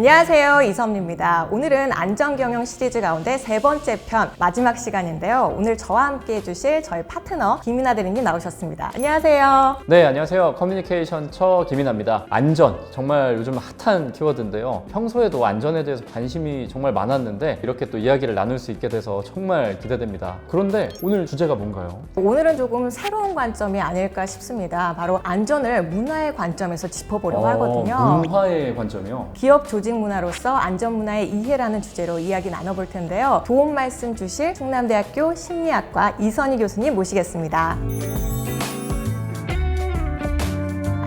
안녕하세요, 이선미입니다. 오늘은 안전경영 시리즈 가운데 세 번째 편 마지막 시간인데요. 오늘 저와 함께 해주실 저희 파트너 김이나 대리님 나오셨습니다. 안녕하세요. 네, 안녕하세요. 커뮤니케이션 처 김이나입니다. 안전, 정말 요즘 핫한 키워드인데요. 평소에도 안전에 대해서 관심이 정말 많았는데 이렇게 또 이야기를 나눌 수 있게 돼서 정말 기대됩니다. 그런데 오늘 주제가 뭔가요? 오늘은 조금 새로운 관점이 아닐까 싶습니다. 바로 안전을 문화의 관점에서 짚어보려고 하거든요. 문화의 관점이요? 기업 조직 문화로서 안전 문화의 이해라는 주제로 이야기 나눠볼 텐데요. 도움 말씀 주실 충남대학교 심리학과 이선희 교수님 모시겠습니다.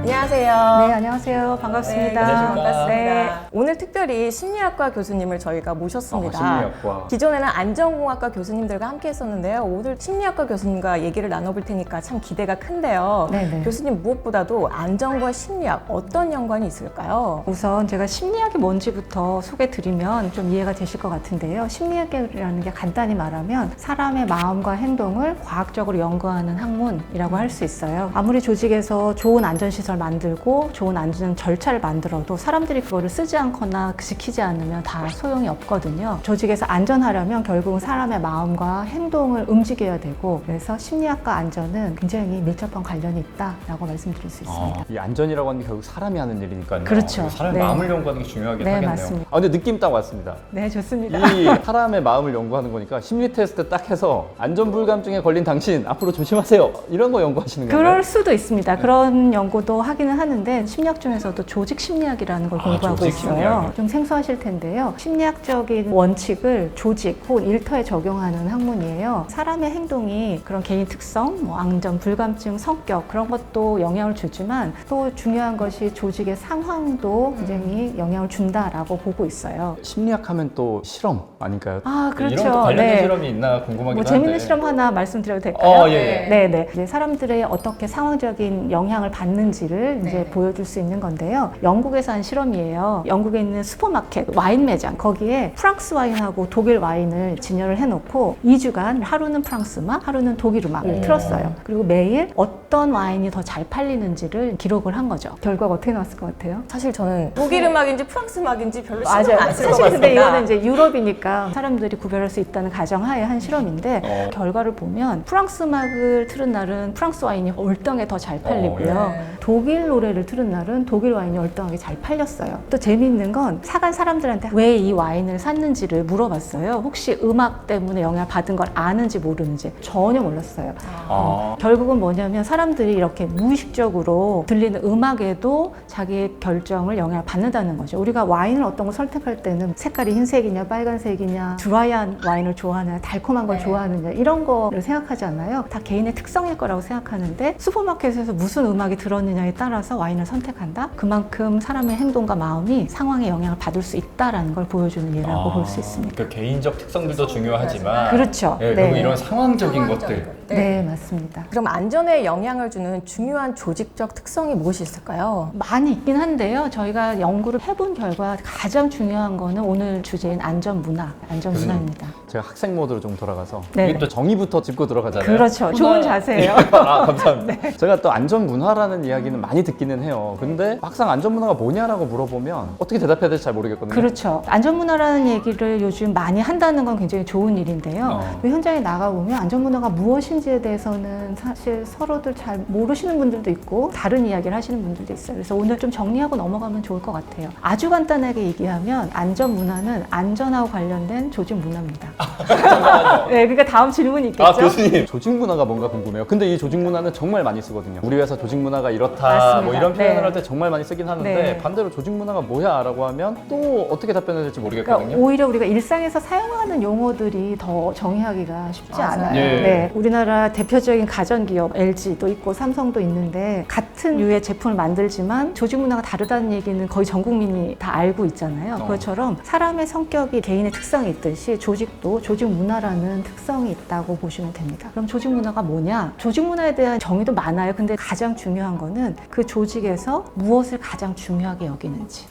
안녕하세요. 네, 안녕하세요. 반갑습니다. 네, 반갑습니다. 네. 오늘 특별히 심리학과 교수님을 저희가 모셨습니다. 심리학과. 기존에는 안전공학과 교수님들과 함께 했었는데요. 오늘 심리학과 교수님과 얘기를 나눠볼 테니까 참 기대가 큰데요. 네네. 교수님 무엇보다도 안전과 심리학 어떤 연관이 있을까요? 우선 제가 심리학이 뭔지부터 소개드리면 좀 이해가 되실 것 같은데요. 심리학이라는 게 간단히 말하면 사람의 마음과 행동을 과학적으로 연구하는 학문이라고 할 수 있어요. 아무리 조직에서 좋은 안전시설 만들고 좋은 안전 절차를 만들어도 사람들이 그거를 쓰지 않거나 지키지 않으면 다 소용이 없거든요. 조직에서 안전하려면 결국은 사람의 마음과 행동을 움직여야 되고, 그래서 심리학과 안전은 굉장히 밀접한 관련이 있다라고 말씀드릴 수 있습니다. 이 안전이라고 하는 게 결국 사람이 하는 일이니까요. 그렇죠. 사람의 네. 마음을 연구하는 게 중요하긴 네, 하겠네요. 맞습니다. 근데 느낌 딱 왔습니다. 네, 좋습니다. 이 사람의 마음을 연구하는 거니까 심리 테스트 딱 해서 안전불감증에 걸린 당신 앞으로 조심하세요. 이런 거 연구하시는 건가요? 그럴 수도 있습니다. 그런 연구도 하기는 하는데 심리학 중에서도 조직 심리학이라는 걸 공부하고 조직 있어요. 심리학이요? 좀 생소하실 텐데요. 심리학적인 원칙을 조직 혹은 일터에 적용하는 학문이에요. 사람의 행동이 그런 개인 특성, 안전, 불감증, 성격 그런 것도 영향을 주지만 또 중요한 것이 조직의 상황도 굉장히 영향을 준다라고 보고 있어요. 심리학 하면 또 실험 아닐까요? 아, 그렇죠. 이런 것도 관련된 네. 실험이 있나 궁금하기도 뭐 재밌는 한데. 실험 하나 말씀드려도 될까요? 예. 네네. 이제 사람들의 어떻게 상황적인 영향을 받는지를 이제 보여줄 수 있는 건데요. 영국에서 한 실험이에요. 영국에 있는 슈퍼마켓, 와인 매장, 거기에 프랑스 와인하고 독일 와인을 진열을 해놓고 2주간 하루는 프랑스 음악, 하루는 독일 음악을 틀었어요. 그리고 매일 어떤 와인이 더 잘 팔리는지를 기록을 한 거죠. 결과가 어떻게 나왔을 것 같아요? 사실 저는 독일 음악인지 프랑스 음악인지 별로 신경 맞아요. 안 쓸 것 사실 같습니다. 근데 이거는 이제 유럽이니까 사람들이 구별할 수 있다는 가정하에 한 실험인데 결과를 보면 프랑스 음악을 틀은 날은 프랑스 와인이 월등하게 더 잘 팔리고요. 독일 노래를 틀은 날은 독일 와인이 월등하게 잘 팔렸어요. 또 재미있는 건 사간 사람들한테 왜 이 와인을 샀는지를 물어봤어요. 혹시 음악 때문에 영향을 받은 걸 아는지 모르는지 전혀 몰랐어요. 결국은 뭐냐면 사람들이 이렇게 무의식적으로 들리는 음악에도 자기의 결정을 영향을 받는다는 거죠. 우리가 와인을 어떤 걸 선택할 때는 색깔이 흰색이냐 빨간색이냐 드라이한 와인을 좋아하느냐 달콤한 걸 좋아하느냐 이런 거를 생각하지 않아요. 다 개인의 특성일 거라고 생각하는데 슈퍼마켓에서 무슨 음악이 들었느냐에 따라서 와인을 선택한다? 그만큼 사람의 행동과 마음이 상황에 영향을 받을 수 있다는 걸 보여주는 예라고 볼 수 있습니다. 그 개인적 특성들도 중요하지만 그렇죠. 예, 네. 그리고 이런 상황적인 것들. 네, 맞습니다. 그럼 안전에 영향을 주는 중요한 조직적 특성이 무엇이 있을까요? 많이 있긴 한데요. 저희가 연구를 해본 결과 가장 중요한 거는 오늘 주제인 안전문화입니다. 제가 학생 모드로 좀 돌아가서 네. 이게 또 정의부터 짚고 들어가잖아요. 그렇죠. 좋은 자세예요. 아, 감사합니다. 제가 또 안전문화라는 이야기는 많이 듣기는 해요. 근데 막상 안전문화가 뭐냐라고 물어보면 어떻게 대답해야 될지 잘 모르겠거든요. 그렇죠. 안전문화라는 얘기를 요즘 많이 한다는 건 굉장히 좋은 일인데요. 그 현장에 나가보면 안전문화가 무엇인지에 대해서는 사실 서로들 잘 모르시는 분들도 있고 다른 이야기를 하시는 분들도 있어요. 그래서 오늘 좀 정리하고 넘어가면 좋을 것 같아요. 아주 간단하게 얘기하면 안전문화는 안전하고 관련된 조직 문화입니다. 네, 그러니까 다음 질문이 있겠죠? 아, 교수님. 조직 문화가 뭔가 궁금해요. 근데 이 조직 문화는 정말 많이 쓰거든요. 우리 회사 조직 문화가 이렇다 맞습니다. 뭐 이런 표현을 네. 할 때 정말 많이 쓰긴 하는데 네. 반대로 조직 문화가 뭐야 라고 하면 또 어떻게 답변해야 될지 모르겠거든요. 그러니까 오히려 우리가 일상에서 사용하는 용어들이 더 정의하기가 쉽지 않아요. 예. 네, 우리나라 대표적인 가전기업 LG도 있고 삼성도 있는데 같은 류의 제품을 만들지만 조직 문화가 다르다는 얘기는 거의 전 국민이 다 알고 있잖아요. 그것처럼 사람의 성격이 개인의 특성이 있듯이 조직도 조직 문화라는 특성이 있다고 보시면 됩니다. 그럼 조직 문화가 뭐냐? 조직 문화에 대한 정의도 많아요. 근데 가장 중요한 거는 그 조직에서 무엇을 가장 중요하게 여기는지.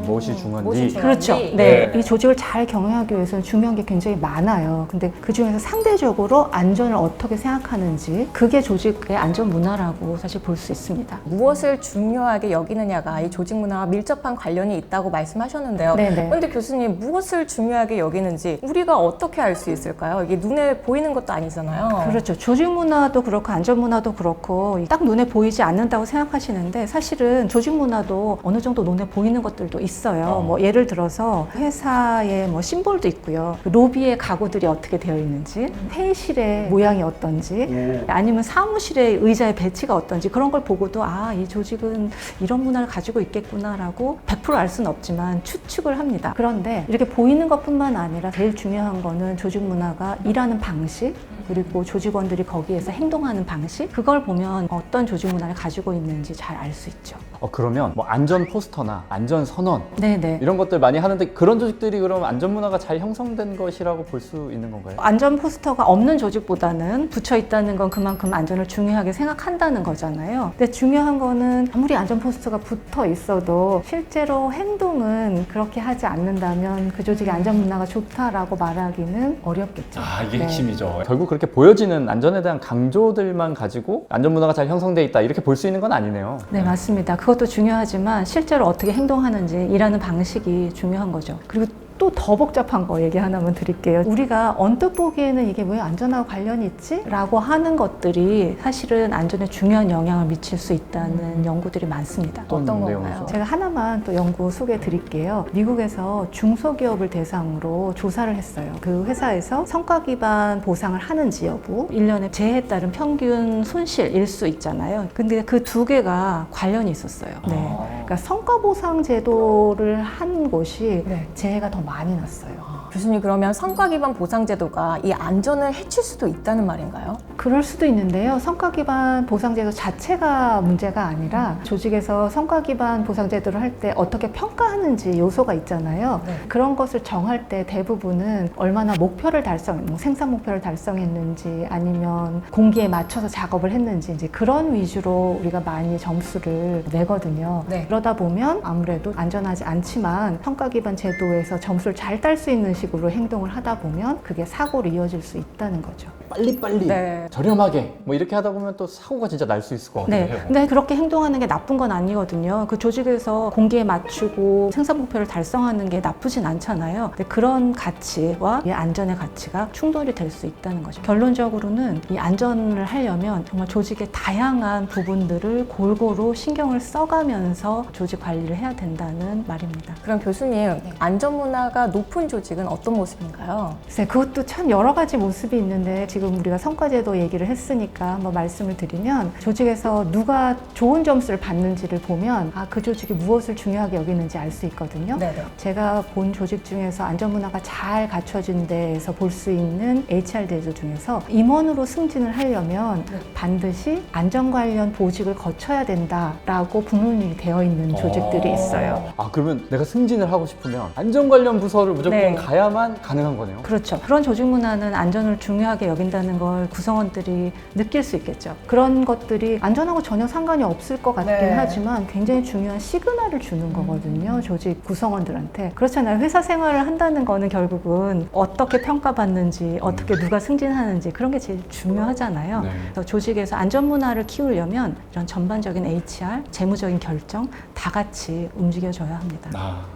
무엇이 중요한지. 무엇이 중요한지. 그렇죠. 네. 이 조직을 잘 경영하기 위해서는 중요한 게 굉장히 많아요. 근데 그 중에서 상대적으로 안전을 어떻게 어떻게 생각하는지 그게 조직의 안전 문화라고 사실 볼 수 있습니다. 무엇을 중요하게 여기느냐가 이 조직 문화와 밀접한 관련이 있다고 말씀하셨는데요. 네네. 그런데 교수님, 무엇을 중요하게 여기는지 우리가 어떻게 알 수 있을까요? 이게 눈에 보이는 것도 아니잖아요. 그렇죠. 조직 문화도 그렇고 안전 문화도 그렇고 딱 눈에 보이지 않는다고 생각하시는데 사실은 조직 문화도 어느 정도 눈에 보이는 것들도 있어요. 뭐 예를 들어서 회사의 뭐 심볼도 있고요. 로비의 가구들이 어떻게 되어 있는지, 회의실의 모양이 어떤지, 아니면 사무실의 의자의 배치가 어떤지 그런 걸 보고도 아, 이 조직은 이런 문화를 가지고 있겠구나라고 100% 알 수는 없지만 추측을 합니다. 그런데 이렇게 보이는 것뿐만 아니라 제일 중요한 거는 조직 문화가 일하는 방식, 그리고 조직원들이 거기에서 행동하는 방식, 그걸 보면 어떤 조직 문화를 가지고 있는지 잘 알 수 있죠. 그러면 뭐 안전 포스터나 안전 선언 네네. 이런 것들 많이 하는데 그런 조직들이 그럼 안전 문화가 잘 형성된 것이라고 볼 수 있는 건가요? 안전 포스터가 없는 조직보다는 붙여 있다는 건 그만큼 안전을 중요하게 생각한다는 거잖아요. 근데 중요한 거는 아무리 안전 포스터가 붙어 있어도 실제로 행동은 그렇게 하지 않는다면 그 조직의 안전 문화가 좋다라고 말하기는 어렵겠죠. 이게 네. 핵심이죠. 결국 그렇게 보여지는 안전에 대한 강조들만 가지고 안전 문화가 잘 형성돼 있다 이렇게 볼 수 있는 건 아니네요. 네, 맞습니다. 그것도 중요하지만 실제로 어떻게 행동하는지 일하는 방식이 중요한 거죠. 그리고 또 더 복잡한 거 얘기 하나만 드릴게요. 우리가 언뜻 보기에는 이게 왜 안전하고 관련이 있지? 라고 하는 것들이 사실은 안전에 중요한 영향을 미칠 수 있다는 연구들이 많습니다. 어떤 건가요? 내용이죠? 제가 하나만 또 연구 소개해 드릴게요. 미국에서 중소기업을 대상으로 조사를 했어요. 그 회사에서 성과 기반 보상을 하는지 여부, 1년에 재해에 따른 평균 손실 일수 있잖아요. 근데 그 두 개가 관련이 있었어요. 네. 그러니까 성과 보상 제도를 한 곳이 네. 재해가 더 많이 났어요. 교수님, 그러면 성과 기반 보상 제도가 이 안전을 해칠 수도 있다는 말인가요? 그럴 수도 있는데요. 성과 기반 보상제도 자체가 문제가 아니라 조직에서 성과 기반 보상제도를 할 때 어떻게 평가하는지 요소가 있잖아요. 네. 그런 것을 정할 때 대부분은 얼마나 목표를 뭐 생산 목표를 달성했는지 아니면 공기에 맞춰서 작업을 했는지 이제 그런 위주로 우리가 많이 점수를 내거든요. 네. 그러다 보면 아무래도 안전하지 않지만 성과 기반 제도에서 점수를 잘 딸 수 있는 식으로 행동을 하다 보면 그게 사고로 이어질 수 있다는 거죠. 빨리빨리 네. 저렴하게 뭐 이렇게 하다 보면 또 사고가 진짜 날 수 있을 것 같아요. 네. 근데 그렇게 행동하는 게 나쁜 건 아니거든요. 그 조직에서 공기에 맞추고 생산 목표를 달성하는 게 나쁘진 않잖아요. 근데 그런 가치와 이 안전의 가치가 충돌이 될 수 있다는 거죠. 결론적으로는 이 안전을 하려면 정말 조직의 다양한 부분들을 골고루 신경을 써가면서 조직 관리를 해야 된다는 말입니다. 그럼 교수님, 안전 문화가 높은 조직은 어떤 모습인가요? 글쎄, 그것도 참 여러 가지 모습이 있는데 지금 우리가 성과제도 얘기를 했으니까 한번 말씀을 드리면 조직에서 누가 좋은 점수를 받는지를 보면 그 조직이 무엇을 중요하게 여기는지 알 수 있거든요. 네네. 제가 본 조직 중에서 안전문화가 잘 갖춰진 데에서 볼 수 있는 HR 제도 중에서 임원으로 승진을 하려면 반드시 안전 관련 보직을 거쳐야 된다라고 분문이 되어 있는 조직들이 있어요. 그러면 내가 승진을 하고 싶으면 안전 관련 부서를 무조건 네. 가야만 가능한 거네요. 그렇죠. 그런 조직 문화는 안전을 중요하게 여긴다는 걸 구성원들이 느낄 수 있겠죠. 그런 것들이 안전하고 전혀 상관이 없을 것 같긴 네. 하지만 굉장히 중요한 시그널을 주는 거거든요. 조직 구성원들한테. 그렇잖아요. 회사 생활을 한다는 거는 결국은 어떻게 평가받는지, 어떻게 누가 승진하는지 그런 게 제일 중요하잖아요. 네. 그래서 조직에서 안전 문화를 키우려면 이런 전반적인 HR, 재무적인 결정 다 같이 움직여줘야 합니다.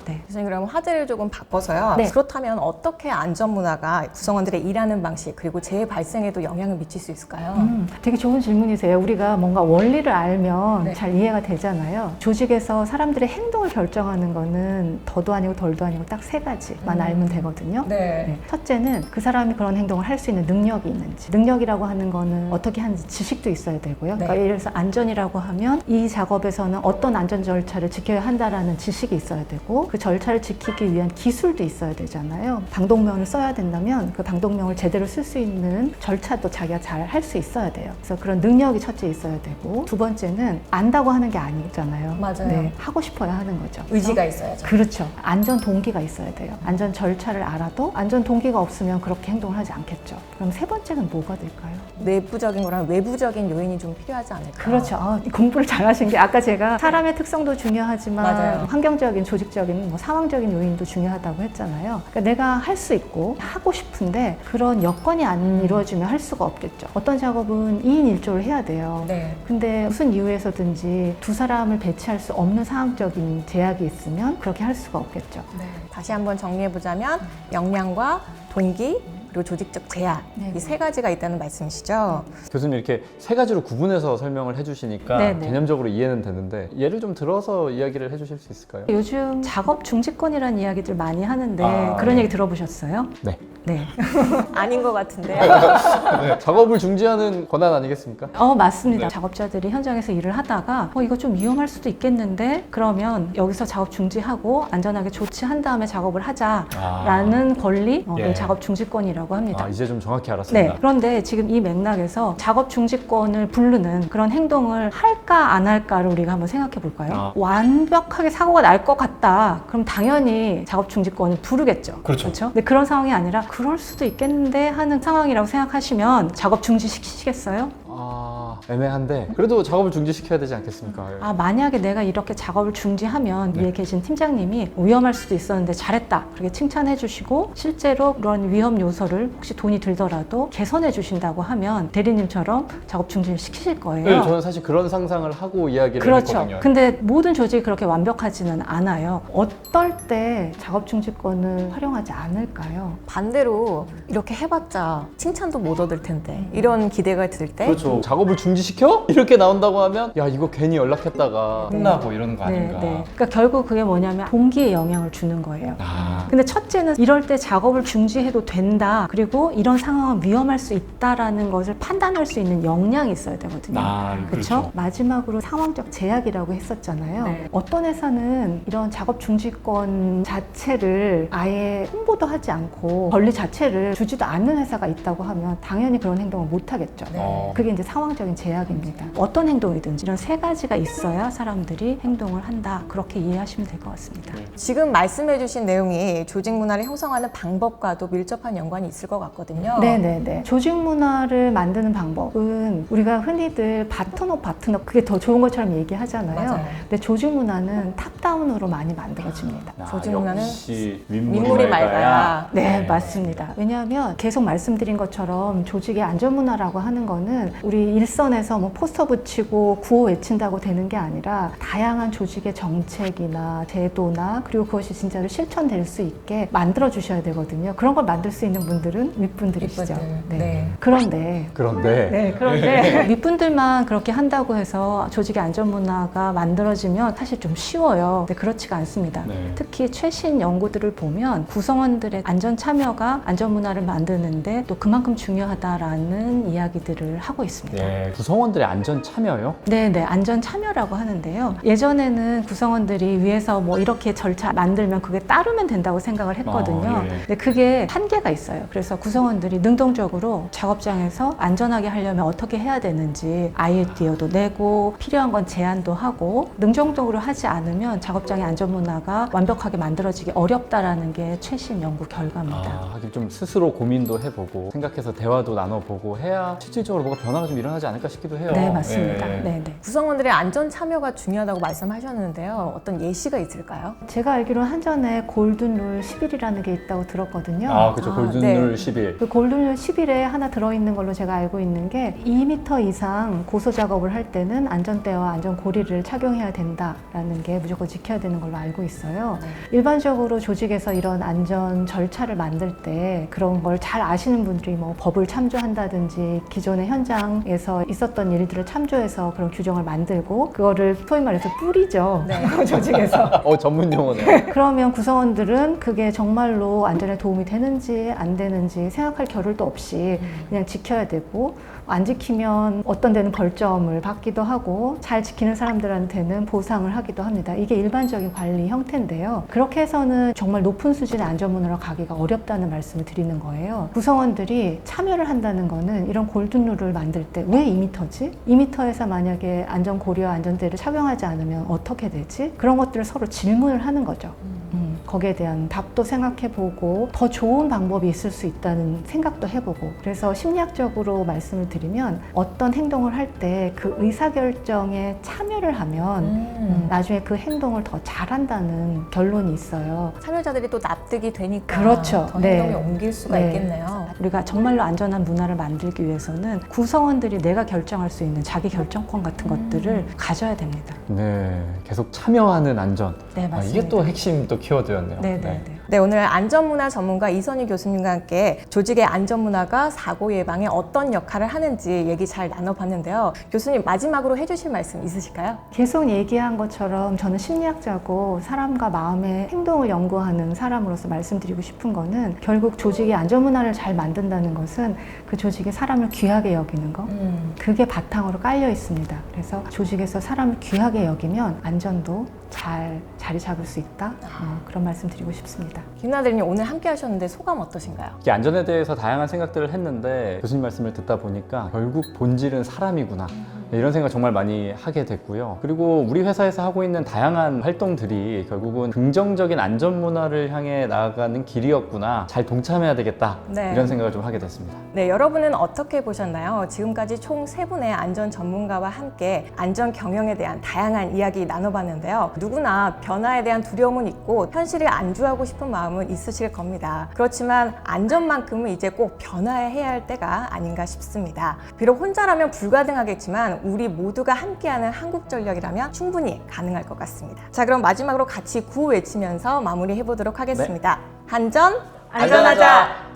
네. 교수님, 그럼 화제를 조금 바꿔서요. 네. 그렇다면 어떻게 안전 문화가 구성원들의 일하는 방식 그리고 재해 발생에도 영향을 미칠 수 있을까요? 되게 좋은 질문이세요. 우리가 뭔가 원리를 알면 네. 잘 이해가 되잖아요. 조직에서 사람들의 행동을 결정하는 거는 더도 아니고 덜도 아니고 딱 세 가지만 알면 되거든요. 네. 첫째는 그 사람이 그런 행동을 할 수 있는 능력이 있는지. 능력이라고 하는 거는 어떻게 하는지 지식도 있어야 되고요. 그러니까 예를 들어서 안전이라고 하면 이 작업에서는 어떤 안전 절차를 지켜야 한다라는 지식이 있어야 되고 그 절차를 지키기 위한 기술도 있어야 되잖아요. 방독면을 써야 된다면 그 방독면을 제대로 쓸 수 있는 절차도 자기가 잘 할 수 있어야 돼요. 그래서 그런 능력이 첫째 있어야 되고 두 번째는 안다고 하는 게 아니잖아요. 맞아요. 네, 하고 싶어야 하는 거죠. 의지가 있어야죠. 그렇죠. 안전 동기가 있어야 돼요. 안전 절차를 알아도 안전 동기가 없으면 그렇게 행동을 하지 않겠죠. 그럼 세 번째는 뭐가 될까요? 내부적인 거랑 외부적인 요인이 좀 필요하지 않을까요? 그렇죠. 공부를 잘하신 게 아까 제가 사람의 특성도 중요하지만 맞아요. 환경적인, 조직적인, 상황적인 요인도 중요하다고 했잖아요. 그러니까 내가 할 수 있고 하고 싶은데 그런 여건이 안 이루어지면 할 수가 없겠죠. 있죠. 어떤 작업은 2인 1조를 해야 돼요. 네. 근데 무슨 이유에서든지 두 사람을 배치할 수 없는 상황적인 제약이 있으면 그렇게 할 수가 없겠죠. 네. 다시 한번 정리해보자면 역량과 동기 그리고 조직적 제약 네. 이 세 가지가 있다는 말씀이시죠? 교수님 이렇게 세 가지로 구분해서 설명을 해주시니까 네네. 개념적으로 이해는 되는데 예를 좀 들어서 이야기를 해주실 수 있을까요? 요즘 작업 중지권이라는 이야기들 많이 하는데 아, 그런 네. 얘기 들어보셨어요? 네. 네. 아닌 것 같은데요. 작업을 중지하는 권한 아니겠습니까? 맞습니다. 네. 작업자들이 현장에서 일을 하다가 이거 좀 위험할 수도 있겠는데 그러면 여기서 작업 중지하고 안전하게 조치한 다음에 작업을 하자라는 권리, 예. 작업 중지권이라고 합니다. 이제 좀 정확히 알았습니다. 네. 그런데 지금 이 맥락에서 작업 중지권을 부르는 그런 행동을 할까 안 할까를 우리가 한번 생각해 볼까요? 완벽하게 사고가 날 것 같다. 그럼 당연히 작업 중지권을 부르겠죠. 그렇죠. 근데 그런 상황이 아니라 그럴 수도 있겠는데 하는 상황이라고 생각하시면 작업 중지 시키시겠어요? 애매한데 그래도 작업을 중지시켜야 되지 않겠습니까? 만약에 내가 이렇게 작업을 중지하면 네. 위에 계신 팀장님이 위험할 수도 있었는데 잘했다 그렇게 칭찬해 주시고 실제로 그런 위험 요소를 혹시 돈이 들더라도 개선해 주신다고 하면 대리님처럼 작업 중지를 시키실 거예요. 네, 저는 사실 그런 상상을 하고 이야기를 그렇죠. 했거든요. 근데 모든 조직이 그렇게 완벽하지는 않아요. 어떨 때 작업 중지권을 활용하지 않을까요? 반대로 이렇게 해봤자 칭찬도 못 얻을 텐데 이런 기대가 들 때 그렇죠. 작업을 중지시켜? 이렇게 나온다고 하면 야 이거 괜히 연락했다가 혼나고 이러는 거 아닌가. 그러니까 결국 그게 뭐냐면 동기에 영향을 주는 거예요. 아, 근데 첫째는 이럴 때 작업을 중지해도 된다. 그리고 이런 상황은 위험할 수 있다라는 것을 판단할 수 있는 역량이 있어야 되거든요. 그렇죠? 마지막으로 상황적 제약이라고 했었잖아요. 네. 어떤 회사는 이런 작업 중지권 자체를 아예 홍보도 하지 않고 권리 자체를 주지도 않는 회사가 있다고 하면 당연히 그런 행동을 못 하겠죠. 네. 그게 이제 상황적인 제약입니다. 어떤 행동이든지 이런 세 가지가 있어야 사람들이 행동을 한다. 그렇게 이해하시면 될 것 같습니다. 지금 말씀해주신 내용이 조직 문화를 형성하는 방법과도 밀접한 연관이 있을 것 같거든요. 네네네. 조직 문화를 만드는 방법은 우리가 흔히들 바텀업 그게 더 좋은 것처럼 얘기하잖아요. 맞아요. 근데 조직 문화는 탑다운으로 많이 만들어집니다. 조직 문화는 역시 민물이 맑아야. 네, 맞습니다. 왜냐하면 계속 말씀드린 것처럼 조직의 안전문화라고 하는 거는 우리 일선에서 뭐 포스터 붙이고 구호 외친다고 되는 게 아니라 다양한 조직의 정책이나 제도나 그리고 그것이 진짜로 실천될 수 있게 만들어 주셔야 되거든요. 그런 걸 만들 수 있는 분들은 윗분들이시죠. 윗분들. 네. 그런데 윗분들만 그렇게 한다고 해서 조직의 안전문화가 만들어지면 사실 좀 쉬워요. 근데 그렇지가 않습니다. 네. 특히 최신 연구들을 보면 구성원들의 안전 참여가 안전문화를 만드는데 또 그만큼 중요하다라는 이야기들을 하고 있습니다. 네, 구성원들의 안전 참여요? 네네, 안전 참여라고 하는데요. 예전에는 구성원들이 위에서 뭐 이렇게 절차 만들면 그게 따르면 된다고 생각을 했거든요. 예. 근데 그게 한계가 있어요. 그래서 구성원들이 능동적으로 작업장에서 안전하게 하려면 어떻게 해야 되는지 아이디어도 내고 필요한 건 제안도 하고 능동적으로 하지 않으면 작업장의 안전문화가 완벽하게 만들어지기 어렵다라는 게 최신 연구 결과입니다. 하긴 좀 스스로 고민도 해보고 생각해서 대화도 나눠보고 해야 실질적으로 뭐가 변화가 좀 일어나지 않을까 싶기도 해요. 네, 맞습니다. 예. 네네. 구성원들의 안전 참여가 중요하다고 말씀하셨는데요. 어떤 예시가 있을까요? 제가 알기로는 한전에 골든룰 10일이라는 게 있다고 들었거든요. 그렇죠. 아, 골든룰 네. 10일. 그 골든룰 10일에 하나 들어있는 걸로 제가 알고 있는 게 2m 이상 고소 작업을 할 때는 안전대와 안전고리를 착용해야 된다라는 게 무조건 지켜야 되는 걸로 알고 있어요. 네. 일반적으로 조직에서 이런 안전 절차를 만들 때 그런 걸 잘 아시는 분들이 뭐 법을 참조한다든지 기존의 현장에서 있었던 일들을 참조해서 그런 규정을 만들고 그거를 소위 말해서 뿌리죠. 네. 조직에서. 전문 용어네. 그러면 구성원들은 그게 정말로 안전에 도움이 되는지 안 되는지 생각할 겨를도 없이 그냥 지켜야 되고 안 지키면 어떤 데는 벌점을 받기도 하고 잘 지키는 사람들한테는 보상을 하기도 합니다. 이게 일반적인 관리 형태인데요. 그렇게 해서는 정말 높은 수준의 안전문화로 가기가 어렵다는 말씀을 드리는 거예요. 구성원들이 참여를 한다는 거는 이런 골든룰을 만들 때 왜 2m지? 2m에서 만약에 안전고리와 안전대를 착용하지 않으면 어떻게 되지? 그런 것들을 서로 질문을 하는 거죠. 거기에 대한 답도 생각해보고 더 좋은 방법이 있을 수 있다는 생각도 해보고 그래서 심리학적으로 말씀을 드리면 어떤 행동을 할 때 그 의사결정에 참여를 하면 나중에 그 행동을 더 잘한다는 결론이 있어요. 참여자들이 또 납득이 되니까 그렇죠. 더 네. 행동에 옮길 수가 네. 있겠네요. 우리가 정말로 안전한 문화를 만들기 위해서는 구성원들이 내가 결정할 수 있는 자기 결정권 같은 것들을 가져야 됩니다. 네, 계속 참여하는 안전. 네, 아, 맞습니다. 이게 또 핵심 또 키워드였네요. 네. 네, 오늘 안전문화 전문가 이선희 교수님과 함께 조직의 안전문화가 사고 예방에 어떤 역할을 하는지 얘기 잘 나눠봤는데요. 교수님 마지막으로 해주실 말씀 있으실까요? 계속 얘기한 것처럼 저는 심리학자고 사람과 마음의 행동을 연구하는 사람으로서 말씀드리고 싶은 거는 결국 조직의 안전문화를 잘 만든다는 것은 그 조직이 사람을 귀하게 여기는 거, 그게 바탕으로 깔려 있습니다. 그래서 조직에서 사람을 귀하게 여기면 안전도 잘 자리 잡을 수 있다. 그런 말씀 드리고 싶습니다. 김나대리님 오늘 함께 하셨는데 소감 어떠신가요? 이 안전에 대해서 다양한 생각들을 했는데 교수님 말씀을 듣다 보니까 결국 본질은 사람이구나. 네, 이런 생각 정말 많이 하게 됐고요. 그리고 우리 회사에서 하고 있는 다양한 활동들이 결국은 긍정적인 안전 문화를 향해 나아가는 길이었구나. 잘 동참해야 되겠다. 네. 이런 생각을 좀 하게 됐습니다. 네, 여러분은 어떻게 보셨나요? 지금까지 총 3분의 안전 전문가와 함께 안전 경영에 대한 다양한 이야기 나눠봤는데요. 누구나 변화에 대한 두려움은 있고 현실을 안주하고 싶은 마음은 있으실 겁니다. 그렇지만 안전만큼은 이제 꼭 변화해야 할 때가 아닌가 싶습니다. 비록 혼자라면 불가능하겠지만 우리 모두가 함께하는 한국전력이라면 충분히 가능할 것 같습니다. 자, 그럼 마지막으로 같이 구호 외치면서 마무리해보도록 하겠습니다. 한전 안전하자!